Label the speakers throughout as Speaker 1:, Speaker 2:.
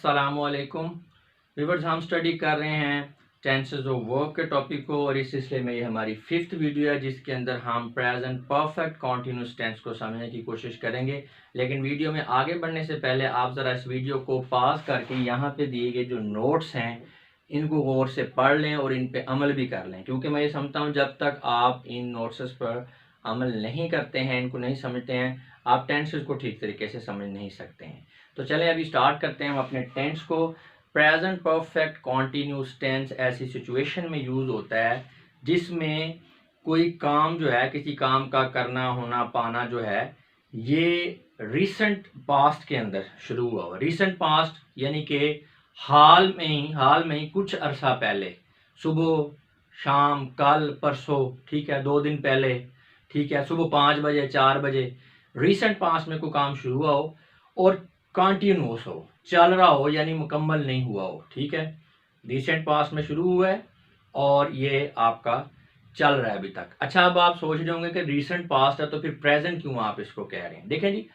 Speaker 1: अस्सलामुअलैकुम व्यूअर्स, हम स्टडी कर रहे हैं टेंसेस ऑफ वर्ब के टॉपिक को और इस सिलसिले में ये हमारी 5th वीडियो है जिसके अंदर हम प्रेजेंट परफेक्ट कॉन्टिन्यूस टेंस को समझने की कोशिश करेंगे। लेकिन वीडियो में आगे बढ़ने से पहले आप ज़रा इस वीडियो को पॉज करके यहाँ पे दिए गए जो नोट्स हैं इनको गौर से पढ़ लें और इन पे अमल भी कर लें, क्योंकि मैं ये समझता हूँ जब तक आप इन नोट्स पर अमल नहीं करते हैं, इनको नहीं समझते हैं, आप टेंसेस को ठीक तरीके से समझ नहीं सकते हैं। तो चलें अभी स्टार्ट करते हैं हम अपने टेंस को। प्रेजेंट परफेक्ट कॉन्टिन्यूस टेंस ऐसी सिचुएशन में यूज़ होता है जिसमें कोई काम जो है, किसी काम का करना होना पाना जो है, ये रिसेंट पास्ट के अंदर शुरू हुआ हुआ। रिसेंट पास्ट यानी कि हाल में ही कुछ अरसा पहले, सुबह शाम कल परसों, ठीक है, 2 दिन पहले, ठीक है, सुबह 5 बजे 4 बजे, रिसेंट पास्ट में कोई काम शुरू हुआ हो और कंटिन्यूस हो, चल रहा हो, यानी मुकम्मल नहीं हुआ हो। ठीक है, रिसेंट पास्ट में शुरू हुआ है और ये आपका चल रहा है अभी तक। अच्छा, अब आप सोच रहे होंगे कि रिसेंट पास्ट है तो फिर प्रेजेंट क्यों आप इसको कह रहे हैं। देखें जी,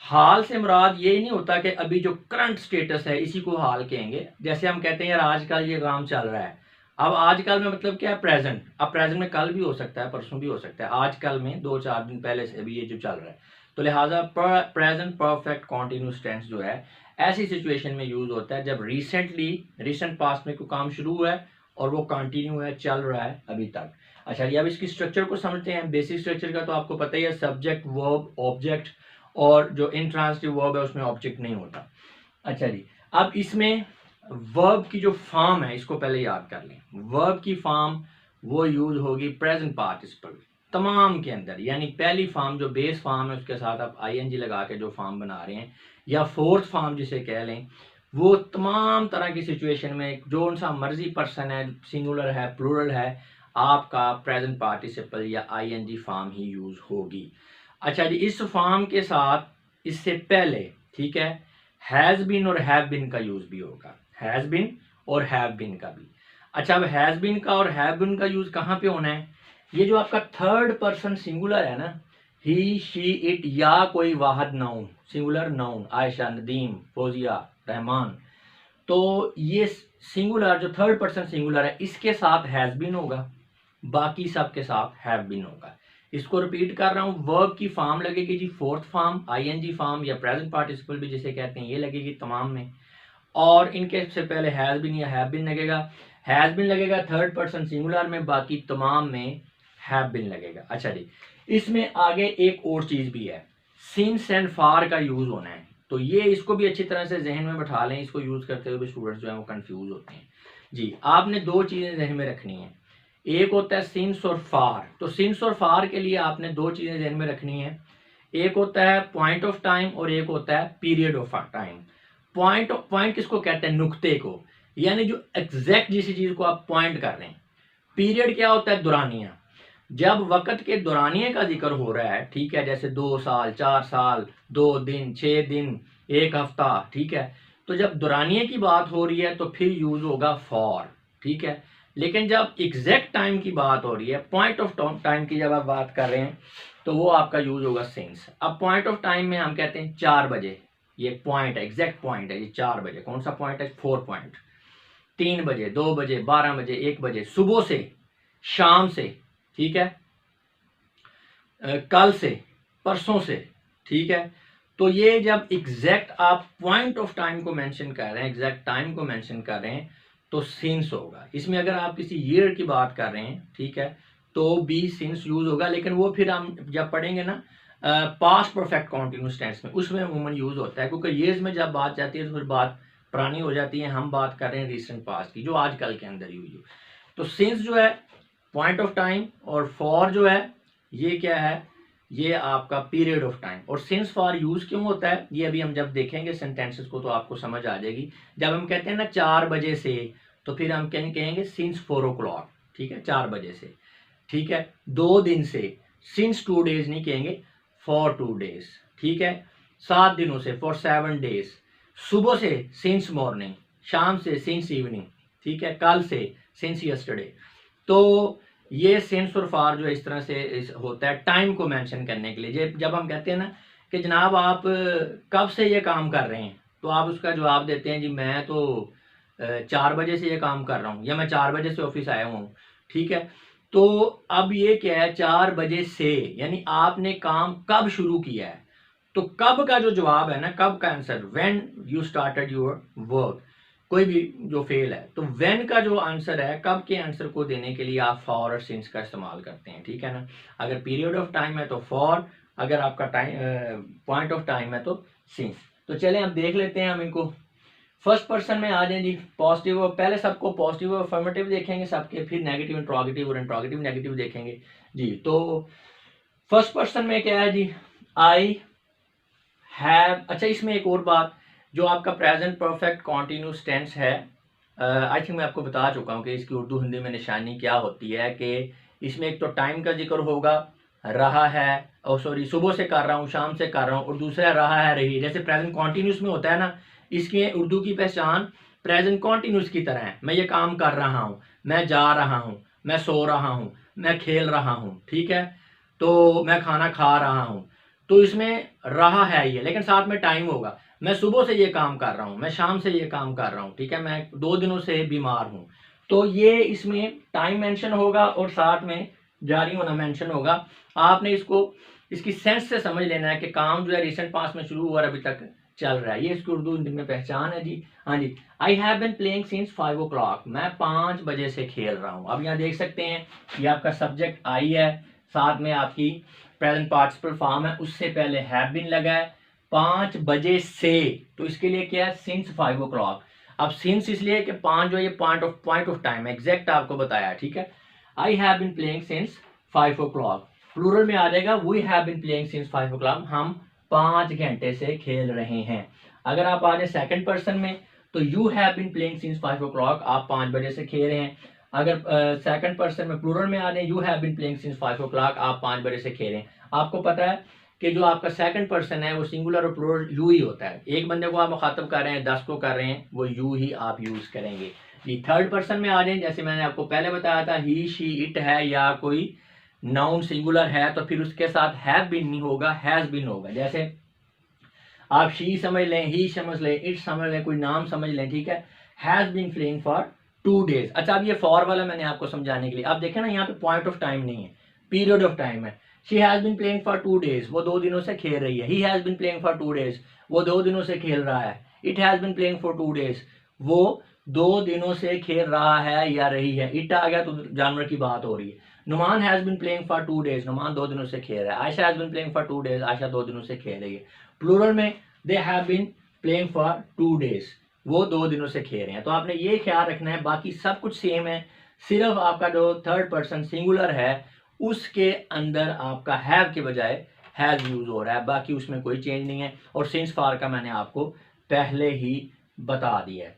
Speaker 1: हाल से मुराद ये नहीं होता कि अभी जो करंट स्टेटस है इसी को हाल कहेंगे। जैसे हम कहते हैं यार आजकल ये काम चल रहा है, अब आजकल में मतलब क्या है, प्रेजेंट। अब प्रेजेंट में कल भी हो सकता है, परसों भी हो सकता है, आजकल में 2-4 दिन पहले से अभी ये जो चल रहा है। तो लिहाजा प्रेजेंट परफेक्ट कॉन्टिन्यूस टेंस जो है ऐसी सिचुएशन में यूज होता है जब रिसेंट पास्ट में कोई काम शुरू हुआ है और वो कंटिन्यू है, चल रहा है अभी तक। अच्छा ये अब इसकी स्ट्रक्चर को समझते हैं। बेसिक स्ट्रक्चर का तो आपको पता ही है, सब्जेक्ट वर्ब ऑब्जेक्ट, और जो इंट्रांसिटिव वर्ब है उसमें ऑब्जेक्ट नहीं होता। अच्छा जी, अब इसमें वर्ब की जो फॉर्म है इसको पहले याद कर लें। वर्ब की फॉर्म वो यूज होगी प्रेजेंट पार्टिसिपल तमाम के अंदर, यानी पहली फॉर्म जो बेस फॉर्म है उसके साथ आप आईएनजी लगा के जो फॉर्म बना रहे हैं, या फोर्थ फॉर्म जिसे कह लें, वो तमाम तरह की सिचुएशन में जो सा मर्जी पर्सन है, सिंगुलर है प्लूरल है, आपका प्रेजेंट पार्टिसिपल या आईएनजी फॉर्म ही यूज होगी। अच्छा जी, इस फॉर्म के साथ इससे पहले, ठीक है, हैज बीन और हैव बीन का यूज भी होगा, हैज बीन और हैव बीन का भी। अच्छा, अब हैज बीन का और हैव बीन का यूज कहाँ पे होना है? ये जो आपका थर्ड पर्सन सिंगुलर है ना, ही शी इट या कोई वाहद noun, singular noun, Ayesha, Nadeem, Fauzia, Rahman, तो ये सिंगुलर जो थर्ड पर्सन सिंगुलर है इसके साथ हैज बीन होगा, बाकी सब के साथ हैव बीन होगा। इसको रिपीट कर रहा हूँ, वर्ब की फॉर्म लगेगी जी फोर्थ फॉर्म, आईएनजी फॉर्म या प्रेजेंट पार्टिसिपल भी जिसे कहते हैं, ये लगेगी तमाम में, और इनके से पहले हैज बीन या हैव बीन लगेगा। हैज बीन लगेगा थर्ड पर्सन सिंगुलर में, बाकी तमाम में हैव बीन लगेगा। अच्छा जी, इसमें आगे एक और चीज भी है, सिंस एंड फार का यूज होना है, तो ये इसको भी अच्छी तरह से जहन में बैठा लें। इसको यूज करते हुए भी स्टूडेंट्स जो है वो कंफ्यूज होते हैं जी। आपने दो चीजें जहन में रखनी है, एक होता है सिंस और फार। तो सिंस और फार के लिए आपने दो चीजें जहन में रखनी है, एक होता है पॉइंट ऑफ टाइम और एक होता है पीरियड ऑफ टाइम। पॉइंट किसको कहते हैं? नुक्ते को, यानी जो एग्जैक्ट जिस चीज को आप पॉइंट कर रहे हैं। पीरियड क्या होता है? दौरानिया। जब वक्त के दौरानिये का जिक्र हो रहा है, ठीक है, जैसे 2 साल 4 साल 2 दिन 6 दिन 1 हफ्ता, ठीक है, तो जब दौरानिये की बात हो रही है तो फिर यूज होगा फॉर, ठीक है। लेकिन जब एग्जैक्ट टाइम की बात हो रही है, पॉइंट ऑफ टाइम की जब आप बात कर रहे हैं, तो वो आपका यूज होगा सिंस। अब पॉइंट ऑफ टाइम में हम कहते हैं 4 बजे, ये पॉइंट है, एग्जैक्ट पॉइंट है ये 4 बजे। कौन सा पॉइंट है? 4 पॉइंट। 3 बजे 2 बजे 12 बजे 1 बजे, सुबह से शाम से, ठीक है, कल से परसों से, ठीक है। तो ये जब एग्जैक्ट आप पॉइंट ऑफ टाइम को मेंशन कर रहे हैं, एग्जैक्ट टाइम को मेंशन कर रहे हैं, तो सिंस होगा। इसमें अगर आप किसी ईयर की बात कर रहे हैं, ठीक है, तो भी सिंस यूज होगा, लेकिन वो फिर हम जब पढ़ेंगे ना पास्ट परफेक्ट कॉन्टिन्यूस टेंस में, उसमें अमूमन यूज होता है, क्योंकि ईयर्स में जब बात जाती है तो फिर बात पुरानी हो जाती है। हम बात कर रहे हैं रिसेंट पास्ट की, जो आजकल के अंदर यूज हो। तो सिंस जो है पॉइंट ऑफ टाइम, और फॉर जो है ये क्या है? ये आपका पीरियड ऑफ टाइम। और सिंस फॉर यूज क्यों होता है ये अभी हम जब देखेंगे सेंटेंसेस को तो आपको समझ आ जाएगी। जब हम कहते हैं ना 4 बजे से, तो फिर हम कहेंगे सिंस 4 o'clock, ठीक है, 4 बजे से, ठीक है। 2 दिन से, सिंस 2 days नहीं कहेंगे, फॉर 2 days, ठीक है। 7 दिनों से, फॉर 7 days। सुबह से, सिंस मॉर्निंग। शाम से, सिंस इवनिंग, ठीक है। कल से, सिंस यस्टरडे। तो ये सिंस और फार जो इस तरह से होता है टाइम को मेंशन करने के लिए। जब हम कहते हैं ना कि जनाब आप कब से ये काम कर रहे हैं, तो आप उसका जवाब देते हैं जी मैं तो 4 बजे से ये काम कर रहा हूँ, या मैं 4 बजे से ऑफिस आया हुआ हूँ, ठीक है। तो अब ये क्या है, 4 बजे से, यानी आपने काम कब शुरू किया है। तो कब का जो जवाब है ना, कब का answer, when you started your work, कोई भी जो फेल है, तो व्हेन का जो आंसर है, कब के आंसर को देने के लिए आप फॉर और सिंस का इस्तेमाल करते हैं, ठीक है ना। अगर पीरियड ऑफ टाइम है तो फॉर, अगर आपका टाइम पॉइंट ऑफ टाइम है तो सिंस। तो चलें अब देख लेते हैं हम इनको। फर्स्ट पर्सन में आ जाए जी, पॉजिटिव, और पहले सबको पॉजिटिव और अफर्मेटिव देखेंगे सबके, फिर नेगेटिव इंट्रोगेटिव और इंट्रोगेटिव नेगेटिव देखेंगे जी। तो फर्स्ट पर्सन में क्या है जी, आई हैव। अच्छा, इसमें एक और बात, जो आपका प्रेजेंट परफेक्ट कॉन्टिन्यूस टेंस है, आई थिंक मैं आपको बता चुका हूँ कि इसकी उर्दू हिंदी में निशानी क्या होती है, कि इसमें एक तो टाइम का जिक्र होगा, रहा है, और सॉरी सुबह से कर रहा हूँ, शाम से कर रहा हूँ, और दूसरा रहा है, रही, जैसे प्रेजेंट कॉन्टिन्यूस में होता है ना। इसकी उर्दू की पहचान प्रेजेंट कॉन्टिन्यूस की तरह है। मैं ये काम कर रहा हूँ, मैं जा रहा हूँ, मैं सो रहा हूँ, मैं खेल रहा हूँ, ठीक है, तो मैं खाना खा रहा हूँ। तो इसमें रहा है ये, लेकिन साथ में टाइम होगा। मैं सुबह से ये काम कर रहा हूँ, मैं शाम से ये काम कर रहा हूँ, ठीक है, मैं 2 दिनों से बीमार हूँ। तो ये इसमें टाइम मेंशन होगा और साथ में जारी होना मेंशन होगा। आपने इसको इसकी सेंस से समझ लेना है कि काम जो है रिसेंट पास्ट में शुरू हुआ और अभी तक चल रहा है। ये इसकी उर्दू हिंदी में पहचान है जी। हाँ जी, I have been playing since 5 o'clock, मैं 5 बजे से खेल रहा हूँ। अब यहाँ देख सकते हैं, ये आपका सब्जेक्ट आई है, साथ में आपकी प्रेजेंट पार्टिसिपल फॉर्म है, उससे पहले हैव बीन लगा है, 5 बजे से, तो इसके लिए क्या है, सिंस 5 o'clock। अब सिंस इसलिए कि 5 जो ये पॉइंट ऑफ टाइम एग्जैक्ट आपको बताया, ठीक है। I have been playing since 5 o'clock, plural में आ जाएगा, we have been playing since 5 o'clock, हम 5 घंटे से खेल रहे हैं। अगर आप आ जाए सेकंड पर्सन में, तो you have been playing since 5 o'clock, आप 5 बजे से खेल रहे हैं। अगर सेकंड पर्सन में प्लूरल में आ जाए, you have been playing since 5 o'clock, आप 5 बजे से खेल रहे हैं। आपको पता है कि जो आपका सेकंड पर्सन है वो सिंगुलर और प्लूरल यू ही होता है। एक बंदे को आप मुखातब कर रहे हैं, 10 को कर रहे हैं, वो यू ही आप यूज करेंगे जी। थर्ड पर्सन में आ जाए, जैसे मैंने आपको पहले बताया था, ही शी इट है, या कोई नाउन सिंगुलर है, तो फिर उसके साथ हैव बीन नहीं होगा, हैज बीन होगा। जैसे आप शी समझ लें, ही समझ लें, इट समझ लें, कोई नाम समझ लें, ठीक है। Has been playing for 2 days। अच्छा, अब ये फॉर वाला मैंने आपको समझाने के लिए, आप देखें ना, यहाँ पे पॉइंट ऑफ टाइम नहीं है, पीरियड ऑफ टाइम है। She has been playing for 2 days, वो 2 दिनों से खेल रही है। He has been playing for 2 days, वो 2 दिनों से खेल रहा है। It has been playing for 2 days, वो 2 दिनों से खेल रहा है या रही है। इट आ गया तो जानवर की बात हो रही है। Numan has been playing for 2 days, Numan 2 दिनों से खेल रहा है। Ayesha has been playing for 2 days, Ayesha 2 दिनों से खेल रही है। प्लूरल में they have been playing for 2 days, वो 2 दिनों से खेल रहे हैं। तो आपने ये ख्याल रखना है, बाकी सब कुछ सेम है, सिर्फ आपका जो थर्ड पर्सन सिंगुलर है उसके अंदर आपका हैव के बजाय हैज यूज हो रहा है, बाकी उसमें कोई चेंज नहीं है। और सिंस फॉर का मैंने आपको पहले ही बता दिया है।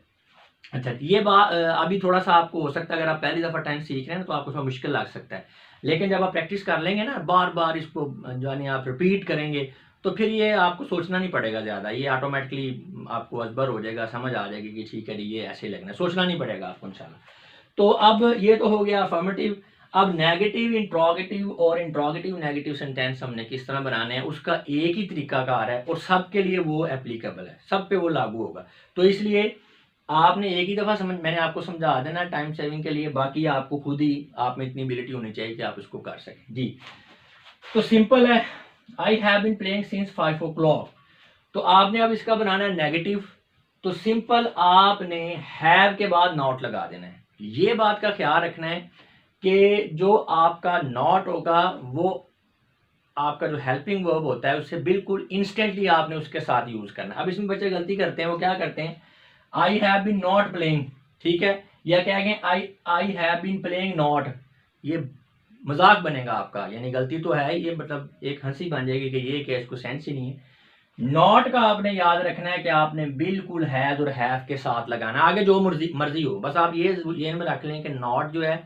Speaker 1: अच्छा, ये बात अभी थोड़ा सा आपको हो सकता है, अगर आप पहली दफ़ा टेंस सीख रहे हैं तो आपको थोड़ा मुश्किल लग सकता है, लेकिन जब आप प्रैक्टिस कर लेंगे ना, बार बार इसको यानी आप रिपीट करेंगे, तो फिर ये आपको सोचना नहीं पड़ेगा ज़्यादा, ये ऑटोमेटिकली आपको अजबर हो जाएगा, समझ आ जाएगी कि ठीक है ये ऐसे लगना है, सोचना नहीं पड़ेगा आपको इंशाल्लाह। तो अब ये तो हो गया अफर्मेटिव। अब नेगेटिव इंट्रोगेटिव और इंट्रोगेटिव नेगेटिव सेंटेंस हमने किस तरह बनाने हैं, उसका एक ही तरीकाकार है और सबके लिए वो एप्लीकेबल है, सब पे वो लागू होगा। तो इसलिए आपने एक ही दफ़ा समझ, मैंने आपको समझा देना टाइम सेविंग के लिए, बाकी आपको खुद ही आप में इतनी एबिलिटी होनी चाहिए कि आप इसको कर सकें जी। तो सिंपल है, I have been playing since 5 o'clock। तो आपने अब इसका बनाना है नेगेटिव, तो सिंपल आपने हैव के बाद नॉट लगा देना है। ये बात का ख्याल रखना है कि जो आपका नॉट होगा वो आपका जो हेल्पिंग वर्ब होता है उससे बिल्कुल इंस्टेंटली आपने उसके साथ यूज करना है। अब इसमें बच्चे गलती करते हैं, वो क्या करते हैं, I have been not playing, ठीक है, या क्या कहें I have been playing not, ये मजाक बनेगा आपका, यानी गलती तो है, ये मतलब एक हंसी बन जाएगी कि ये क्या, इसको सेंस ही नहीं है। नॉट का आपने याद रखना है कि आपने बिल्कुल हैज और हैव के साथ लगाना, आगे जो मर्जी हो, बस आप ये जेहन में रख लें कि नॉट जो है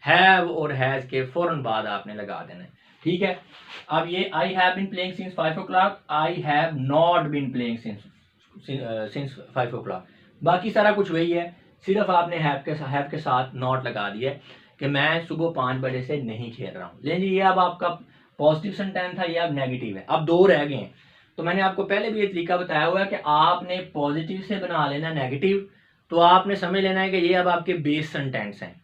Speaker 1: हैव और हैज के फौरन बाद आपने लगा देना है, ठीक है। अब ये I have been playing since 5 o'clock, I have not been playing since 5 o'clock, बाकी सारा कुछ वही है, सिर्फ आपने हैव के साथ नॉट लगा दिया है कि मैं सुबह 5 बजे से नहीं खेल रहा हूँ। लेकिन ये अब आपका पॉजिटिव सेंटेंस था, ये अब नेगेटिव है। अब 2 रह गए हैं, तो मैंने आपको पहले भी ये तरीका बताया हुआ है कि आपने पॉजिटिव से बना लेना नेगेटिव, तो आपने समझ लेना है कि ये अब आपके बेस सेंटेंस हैं।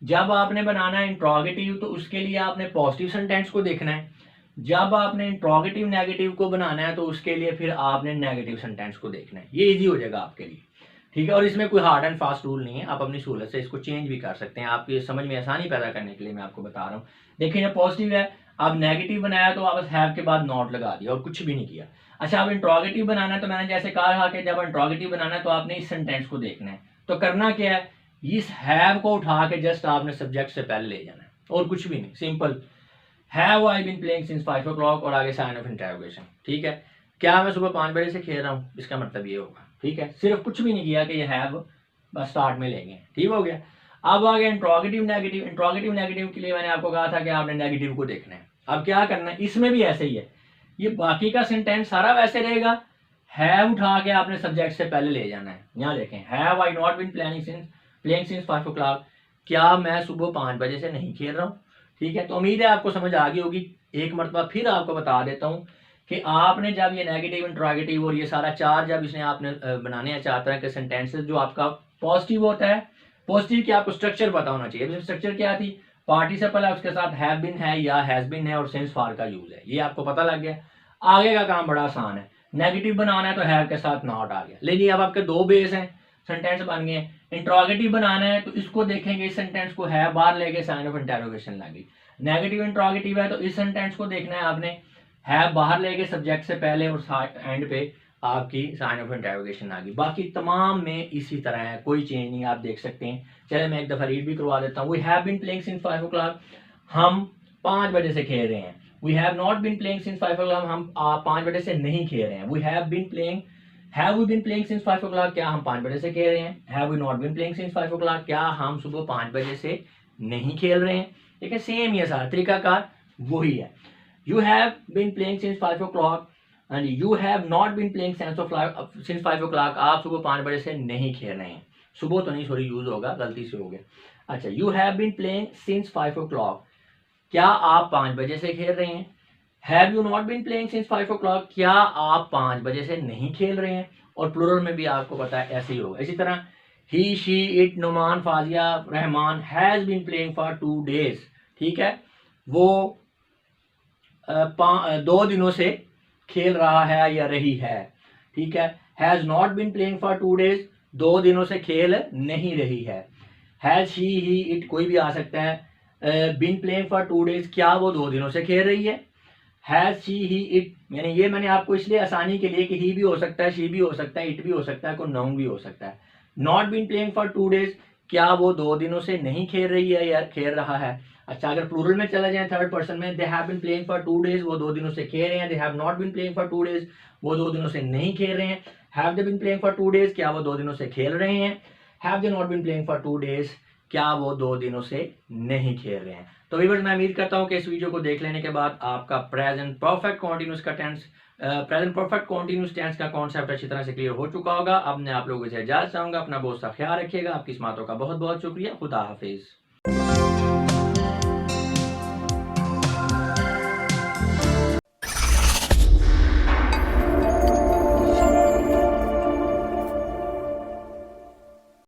Speaker 1: जब आपने बनाना है इंट्रोगेटिव तो उसके लिए आपने पॉजिटिव सेंटेंस को देखना है, जब आपने इंट्रोगेटिव नेगेटिव को बनाना है तो उसके लिए फिर आपने नेगेटिव सेंटेंस को देखना है। ये इजी हो जाएगा आपके लिए, ठीक है। और इसमें कोई हार्ड एंड फास्ट रूल नहीं है, आप अपनी सहूलत से इसको चेंज भी कर सकते हैं। आपकी समझ में आसानी पैदा करने के लिए मैं आपको बता रहा हूँ। देखिए, जब पॉजिटिव है, आप नेगेटिव बनाया तो आप बस हैव के बाद नॉट लगा दिया और कुछ भी नहीं किया। अच्छा, अब इंट्रोगेटिव बनाना है तो मैंने जैसे कहा था कि जब इंट्रोगेटिव बनाना है तो आपने इस सेंटेंस को देखना है। तो करना क्या है, इस हैव को उठा के जस्ट आपने सब्जेक्ट से पहले ले जाना है और कुछ भी नहीं, simple. Have I been playing since 5 o'clock और आगे साइन ऑफ इंटरोगेशन, ठीक है। क्या मैं सुबह 5 बजे से खेल रहा हूँ, इसका मतलब ये होगा, ठीक है। सिर्फ कुछ भी नहीं किया कि ये हैव बस स्टार्ट में लेंगे, ठीक हो गया। अब आगे इंट्रोगेटिव नेगेटिव। इंट्रोगेटिव नेगेटिव के लिए मैंने आपको कहा था कि आपने नेगेटिव को देखना है। अब क्या करना है, इसमें भी ऐसे ही है, ये बाकी का सेंटेंस सारा वैसे रहेगा, हैव उठा के आपने सब्जेक्ट से पहले ले जाना है। यहाँ देखें, have I not been playing since 5 o'clock, क्या मैं सुबह 5 बजे से नहीं खेल रहा हूँ, ठीक है। तो उम्मीद है आपको समझ आ गई होगी। एक मरतबा फिर आपको बता देता हूँ कि आपने जब ये नेगेटिव, इंट्रोगेटिव और ये सारा चार जब इसने आपने बनाने हैं, चार तरह के सेंटेंसेस, जो आपका पॉजिटिव होता है, पॉजिटिव की आपको स्ट्रक्चर पता होना चाहिए। स्ट्रक्चर क्या थी, पार्टिसिपल है, उसके साथ हैव बीन है या हैज बीन है और सिंस फॉर का यूज है, ये आपको पता लग गया। आगे का काम बड़ा आसान है, नेगेटिव बनाना है तो हैव के साथ नॉट आ गया। लेकिन अब आपके दो बेस हैं, सेंटेंस बन गए। इंट्रोगेटिव बनाना है तो इसको देखेंगे, इस सेंटेंस को है बाहर लेके साइन ऑफ इंटरोगेशन लगी। नेगेटिव इंट्रोगेटिव है तो इस सेंटेंस को देखना है आपने, है बाहर लेके सब्जेक्ट से पहले और एंड पे आपकी साइन ऑफ इंटरोगेशन आ गई। बाकी तमाम में इसी तरह है, कोई चेंज नहीं, आप देख सकते हैं। चले मैं एक दफा रीड भी करवा देता हूँ। We have been playing since 5 o'clock, हम 5 बजे से खेल रहे हैं। We have not been playing since 5 o'clock, हम 5 बजे से नहीं खेल रहे हैं। We have been playing, have we been playing since 5 o'clock, क्या हम 5 बजे से खेल रहे हैं। Have we not been playing since 5 o'clock, क्या हम सुबह 5 बजे से नहीं खेल रहे हैं। ठीक है, सेम ये सारा तरीकाकार वही है। You have been playing since 5 o'clock and you have not been playing since 5 o'clock, आप सुबह 5 बजे से नहीं खेल रहे हैं। सुबह तो नहीं, सॉरी, यूज होगा, गलती से हो गया। अच्छा, you have been playing since 5 o'clock, क्या आप 5 बजे से खेल रहे हैं। Have you not been playing since 5 o'clock, क्या आप 5 बजे से नहीं खेल रहे हैं। और प्लूरल में भी आपको पता है ऐसे ही होगा। इसी तरह ही, she, it, Numan, Fazia, Rahman has been playing for 2 days, ठीक है, वो 2 दिनों से खेल रहा है या रही है, ठीक है। Has not been playing for 2 days, 2 दिनों से खेल नहीं रही है। हैज शी, ही, इट कोई भी आ सकता है। बीन प्लेइंग फॉर 2 days, क्या वो 2 दिनों से खेल रही है। हैज शी, ही, इट, मैंने आपको इसलिए आसानी के लिए कि ही भी हो सकता है, शी भी हो सकता है, इट भी हो सकता है, कोई नाउन भी हो सकता है। Not been playing for 2 days, क्या वो 2 दिनों से नहीं खेल रही है या खेल रहा है। अच्छा, अगर प्लूरल में चला जाए, थर्ड पर्सन में, they have been playing for 2 days, वो 2 दिनों से खेल रहे हैं। They have not been playing for 2 days, वो 2 दिनों से नहीं खेल रहे हैं। Have they been playing for 2 days, क्या वो 2 दिनों से खेल रहे हैं। Have they not been playing for 2 days, क्या वो 2 दिनों से नहीं खेल रहे हैं। तो व्यूअर्स, मैं उम्मीद करता हूँ कि इस वीडियो को देख लेने के बाद आपका प्रेजेंट परफेक्ट कॉन्टिन्यूस का tense, present perfect continuous tense का कॉन्सेप्ट अच्छी तरह से क्लियर हो चुका होगा। अब मैं आप लोगों से इजाजत चाहूंगा, अपना बहुत सा ख्याल रखिएगा। आपकी इस बातों का बहुत बहुत शुक्रिया। खुदा हाफिज।